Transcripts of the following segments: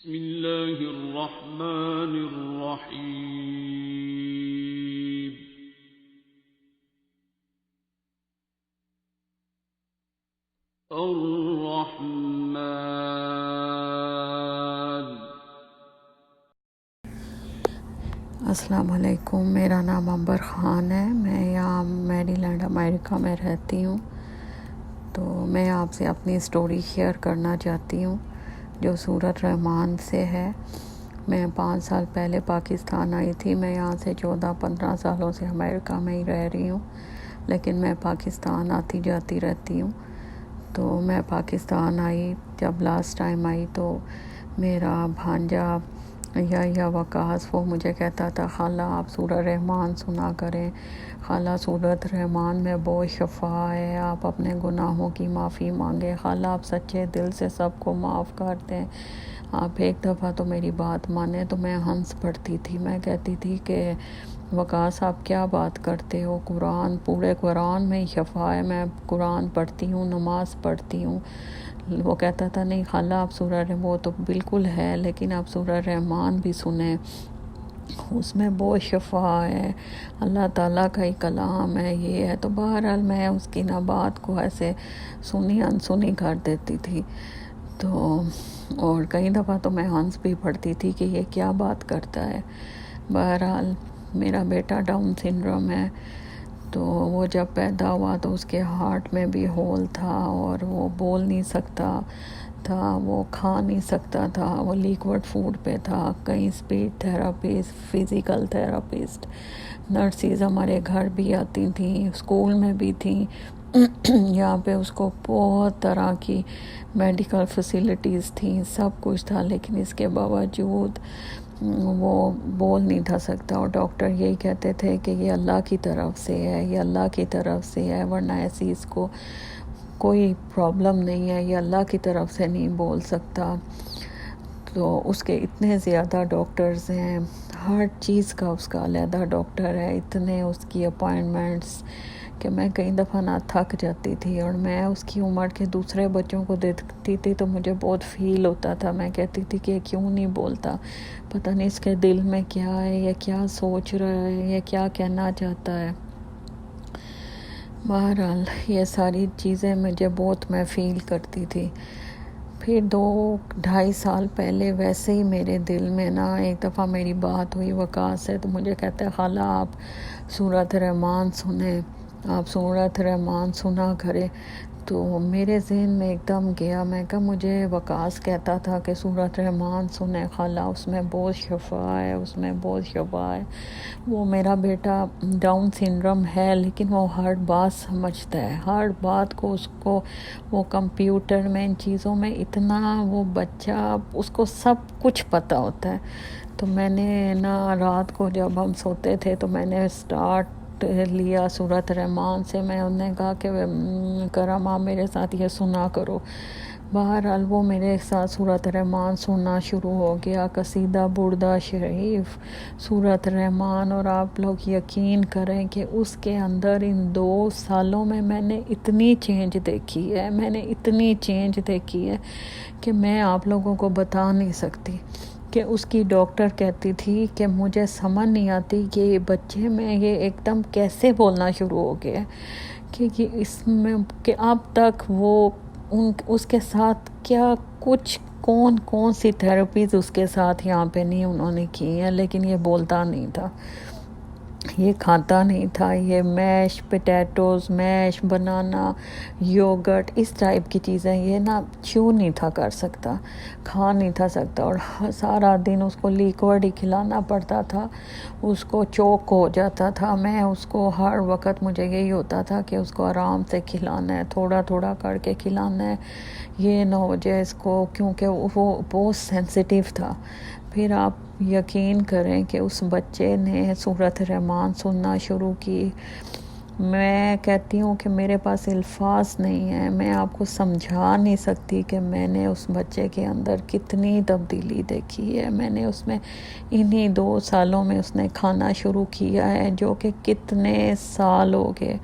بسم الله الرحمن الرحيم. الرحمن. السلام علیکم، میرا نام عنبر خان ہے، میں یہاں میری لینڈ امریکہ میں رہتی ہوں۔ تو میں آپ سے اپنی سٹوری شیئر کرنا چاہتی ہوں جو سورۃ رحمان سے ہے۔ میں 5 سال پہلے پاکستان آئی تھی۔ میں یہاں سے 14-15 سالوں سے امریکہ میں ہی رہ رہی ہوں، لیکن میں پاکستان آتی جاتی رہتی ہوں۔ تو میں پاکستان آئی، جب لاسٹ ٹائم آئی تو میرا بھانجا یا وقاص وہ مجھے کہتا تھا خالہ آپ سورۃ رحمان سنا کریں، خالہ سورۃ رحمان میں بہت شفا ہے، آپ اپنے گناہوں کی معافی مانگیں، خالہ آپ سچے دل سے سب کو معاف کر دیں، آپ ایک دفعہ تو میری بات مانیں۔ تو میں ہنس پڑتی تھی، میں کہتی تھی کہ وقاص آپ کیا بات کرتے ہو، پورے قرآن میں ہی شفا ہے، میں قرآن پڑھتی ہوں، نماز پڑھتی ہوں۔ وہ کہتا تھا نہیں خالہ آپ وہ تو بالکل ہے، لیکن آپ سورۃ رحمان بھی سنیں، اس میں بہت شفا ہے، اللہ تعالیٰ کا ہی کلام ہے، یہ ہے۔ تو بہرحال میں اس کی نہ بات کو ایسے انسنی کر دیتی تھی۔ تو اور کئی دفعہ تو میں ہنس بھی پڑتی تھی کہ یہ کیا بات کرتا ہے۔ بہرحال میرا بیٹا ڈاؤن سنڈروم ہے، تو وہ جب پیدا ہوا تو اس کے ہارٹ میں بھی ہول تھا اور وہ بول نہیں سکتا تھا، وہ کھا نہیں سکتا تھا، وہ لیکوڈ فوڈ پہ تھا۔ کئی speech therapist, physical therapist, nurses ہمارے گھر بھی آتی تھیں، اسکول میں بھی تھیں۔ یہاں پہ اس کو بہت طرح کی میڈیکل فیسلٹیز تھیں، سب کچھ تھا، لیکن اس کے باوجود وہ بول نہیں تھا سکتا، اور ڈاکٹر یہی کہتے تھے کہ یہ اللہ کی طرف سے ہے، یہ اللہ کی طرف سے ہے، ورنہ ایسی اس کو کوئی پرابلم نہیں ہے، یہ اللہ کی طرف سے نہیں بول سکتا۔ تو اس کے اتنے زیادہ ڈاکٹرز ہیں، ہر چیز کا اس کا علیحدہ ڈاکٹر ہے، اتنے اس کی اپائنٹمنٹس کہ میں کئی دفعہ نہ تھک جاتی تھی، اور میں اس کی عمر کے دوسرے بچوں کو دیکھتی تھی تو مجھے بہت فیل ہوتا تھا۔ میں کہتی تھی کہ یہ کیوں نہیں بولتا، پتہ نہیں اس کے دل میں کیا ہے، یہ کیا سوچ رہا ہے، یہ کیا کہنا چاہتا ہے۔ بہرحال یہ ساری چیزیں میں فیل کرتی تھی۔ پھر 2-2.5 سال پہلے ویسے ہی میرے دل میں ایک دفعہ میری بات ہوئی وقاص سے، تو مجھے کہتا ہے خالہ آپ سورۃ رحمان سنیں، آپ سورۃ رحمان سنا کریں۔ تو میرے ذہن میں ایک دم گیا، میں کہا مجھے وقاص کہتا تھا کہ سورۃ رحمان سنیں خالہ، اس میں بہت شفا ہے، اس میں بہت شفا ہے۔ وہ میرا بیٹا ڈاؤن سنڈروم ہے، لیکن وہ ہر بات سمجھتا ہے، ہر بات کو اس کو وہ کمپیوٹر میں ان چیزوں میں اتنا وہ بچہ، اس کو سب کچھ پتہ ہوتا ہے۔ تو میں نے رات کو جب ہم سوتے تھے تو میں نے سٹارٹ لیا سورۃ رحمان سے، میں انہوں نے کہا کہ کرم آپ میرے ساتھ یہ سنا کرو۔ بہرحال وہ میرے ساتھ سورۃ رحمان سننا شروع ہو گیا، قصیدہ بردہ شریف، سورۃ رحمان، اور آپ لوگ یقین کریں کہ اس کے اندر ان 2 سالوں میں نے اتنی چینج دیکھی ہے، کہ میں آپ لوگوں کو بتا نہیں سکتی۔ کہ اس کی ڈاکٹر کہتی تھی کہ مجھے سمجھ نہیں آتی کہ یہ بچے میں یہ ایک دم کیسے بولنا شروع ہو گیا ہے، کہ اس میں کہ اب تک وہ اس کے ساتھ کیا کون سی تھراپیز اس کے ساتھ یہاں پہ نہیں انہوں نے کی ہیں، لیکن یہ بولتا نہیں تھا، یہ کھاتا نہیں تھا، یہ میش پوٹیٹوز، میش بنانا، یوگرٹ، اس ٹائپ کی چیزیں یہ چیو نہیں تھا کر سکتا، کھا نہیں تھا سکتا، اور سارا دن اس کو لیکوڈ ہی کھلانا پڑتا تھا، اس کو چوک ہو جاتا تھا۔ میں اس کو ہر وقت مجھے یہی ہوتا تھا کہ اس کو آرام سے کھلانا ہے، تھوڑا تھوڑا کر کے کھلانا ہے، یہ نہ ہو جائے اس کو، کیونکہ وہ بہت سینسیٹیو تھا۔ پھر آپ یقین کریں کہ اس بچے نے سورۃ رحمان سننا شروع کی۔ میں کہتی ہوں کہ میرے پاس الفاظ نہیں ہیں، میں آپ کو سمجھا نہیں سکتی کہ میں نے اس بچے کے اندر کتنی تبدیلی دیکھی ہے۔ میں نے اس میں انہی 2 سالوں میں اس نے کھانا شروع کیا ہے، جو کہ کتنے سال ہو گئے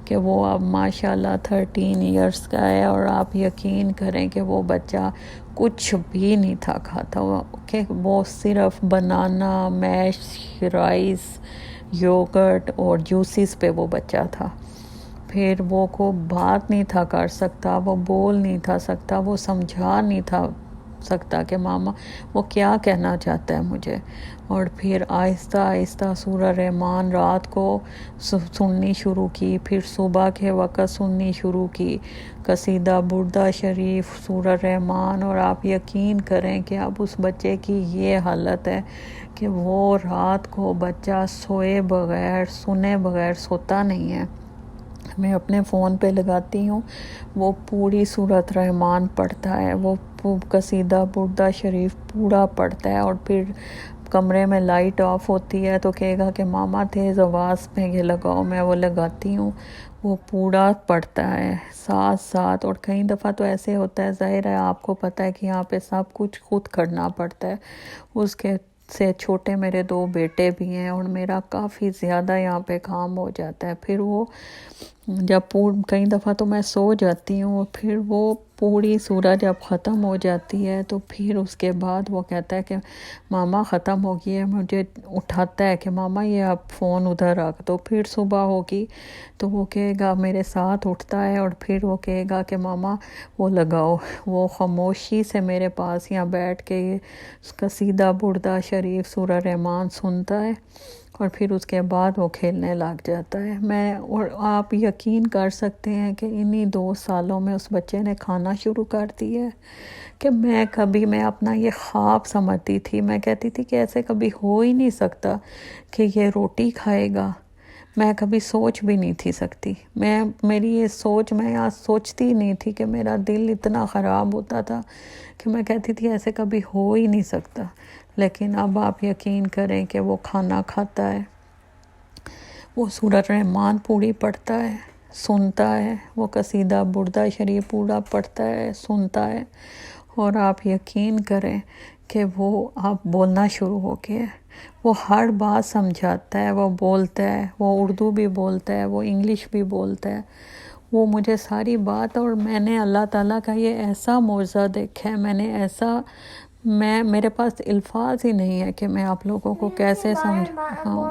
کہ وہ اب ماشاءاللہ 13 ایئرس کا ہے، اور آپ یقین کریں کہ وہ بچہ کچھ بھی نہیں تھا کھاتا وہ، کہ وہ صرف بنانا، میش، رائس، یوگرٹ اور جوسز پہ وہ بچہ تھا۔ پھر وہ کو بات نہیں تھا کر سکتا، وہ بول نہیں تھا سکتا، وہ سمجھا نہیں تھا سکتا کہ ماما وہ کیا کہنا چاہتا ہے مجھے۔ اور پھر آہستہ آہستہ سورہ رحمان رات کو سننی شروع کی، پھر صبح کے وقت سننی شروع کی، قصیدہ بردہ شریف، سورہ رحمان۔ اور آپ یقین کریں کہ اب اس بچے کی یہ حالت ہے کہ وہ رات کو بچہ سوئے بغیر، سنے بغیر سوتا نہیں ہے۔ میں اپنے فون پہ لگاتی ہوں، وہ پوری سورۃ رحمان پڑھتا ہے، وہ قصیدہ بردہ شریف پورا پڑھتا ہے۔ اور پھر کمرے میں لائٹ آف ہوتی ہے تو کہے گا کہ ماما تیز آواز میں یہ لگاؤ، میں وہ لگاتی ہوں، وہ پورا پڑھتا ہے ساتھ ساتھ۔ اور کئی دفعہ تو ایسے ہوتا ہے، ظاہر ہے آپ کو پتہ ہے کہ یہاں پہ سب کچھ خود کرنا پڑتا ہے، اس کے سے چھوٹے میرے 2 بیٹے بھی ہیں، اور میرا کافی زیادہ یہاں پہ کام ہو جاتا ہے۔ پھر وہ جب کئی دفعہ تو میں سو جاتی ہوں، پھر وہ پوری سورہ جب ختم ہو جاتی ہے تو پھر اس کے بعد وہ کہتا ہے کہ ماما ختم ہو گئی ہے، مجھے اٹھاتا ہے کہ ماما یہ آپ فون ادھر رکھ دو۔ پھر صبح ہوگی تو وہ کہے گا، میرے ساتھ اٹھتا ہے اور پھر وہ کہے گا کہ ماما وہ لگاؤ۔ وہ خاموشی سے میرے پاس یہاں بیٹھ کے یہ قصیدہ بردہ شریف سورہ رحمان سنتا ہے، اور پھر اس کے بعد وہ کھیلنے لگ جاتا ہے۔ اور آپ یقین کر سکتے ہیں کہ انہی 2 سالوں میں اس بچے نے کھانا شروع کر دی ہے، کہ میں اپنا یہ خواب سمجھتی تھی، میں کہتی تھی کہ ایسے کبھی ہو ہی نہیں سکتا کہ یہ روٹی کھائے گا، میں کبھی سوچ بھی نہیں تھی سکتی، میری یہ سوچ، میں یہاں سوچتی نہیں تھی کہ میرا دل اتنا خراب ہوتا تھا کہ میں کہتی تھی ایسے کبھی ہو ہی نہیں سکتا۔ لیکن اب آپ یقین کریں کہ وہ کھانا کھاتا ہے، وہ سورۃ رحمان پوری پڑھتا ہے، سنتا ہے، وہ قصیدہ بردہ شریف پورا پڑھتا ہے، سنتا ہے، اور آپ یقین کریں کہ وہ آپ بولنا شروع ہو گیا ہے۔ وہ ہر بات سمجھاتا ہے، وہ بولتا ہے، وہ اردو بھی بولتا ہے، وہ انگلش بھی بولتا ہے، وہ مجھے ساری بات۔ اور میں نے اللہ تعالیٰ کا یہ ایسا معجزہ دیکھا ہے، میرے پاس الفاظ ہی نہیں ہے کہ میں آپ لوگوں کو کیسے سمجھاؤں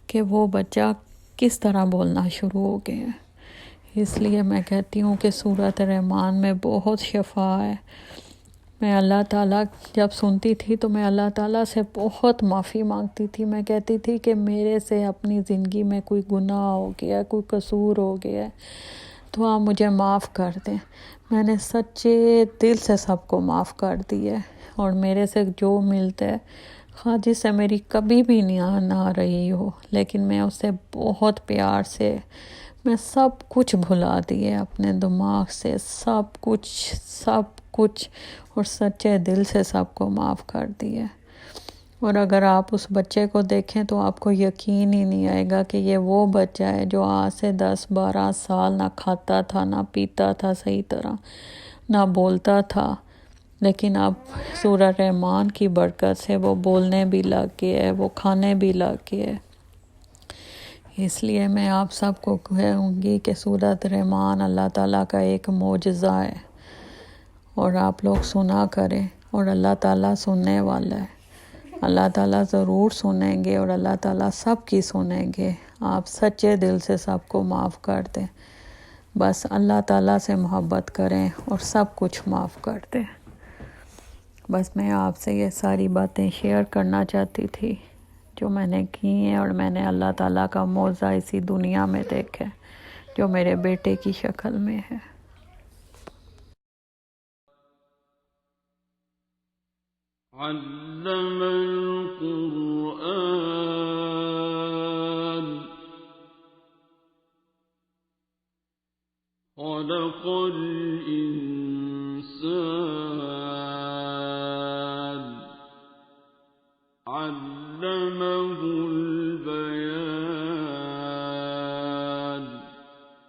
کہ وہ بچہ کس طرح بولنا شروع ہو گیا ہے۔ اس لیے میں کہتی ہوں کہ سورۃ رحمان میں بہت شفا ہے۔ میں اللہ تعالیٰ جب سنتی تھی تو میں اللہ تعالیٰ سے بہت معافی مانگتی تھی، میں کہتی تھی کہ میرے سے اپنی زندگی میں کوئی گناہ ہو گیا، کوئی قصور ہو گیا ہے تو آپ مجھے معاف کر دیں۔ میں نے سچے دل سے سب کو معاف کر دیا ہے، اور میرے سے جو ملتا ہے، خواہ جس سے میری کبھی بھی نہ رہی ہو، لیکن میں اسے بہت پیار سے، میں سب کچھ بھلا دیے اپنے دماغ سے، سب کچھ، اور سچے دل سے سب کو معاف کر دیا۔ اور اگر آپ اس بچے کو دیکھیں تو آپ کو یقین ہی نہیں آئے گا کہ یہ وہ بچہ ہے جو آج سے 10-12 سال نہ کھاتا تھا، نہ پیتا تھا صحیح طرح، نہ بولتا تھا، لیکن اب سورہ رحمان کی برکت سے وہ بولنے بھی لگ گیا ہے، وہ کھانے بھی لگ گیا ہے۔ اس لیے میں آپ سب کو کہوں گی کہ سورۃ رحمان اللہ تعالیٰ کا ایک معجزہ ہے، اور آپ لوگ سنا کریں، اور اللہ تعالیٰ سننے والا ہے، اللہ تعالیٰ ضرور سنیں گے، اور اللہ تعالیٰ سب کی سنیں گے۔ آپ سچے دل سے سب کو معاف کر دیں، بس اللہ تعالیٰ سے محبت کریں اور سب کچھ معاف کر دیں۔ بس میں آپ سے یہ ساری باتیں شیئر کرنا چاہتی تھی جو میں نے کی ہیں، اور میں نے اللہ تعالیٰ کا معجزہ اسی دنیا میں دیکھا ہے جو میرے بیٹے کی شکل میں ہے۔ علم القرآن خلق الإنسان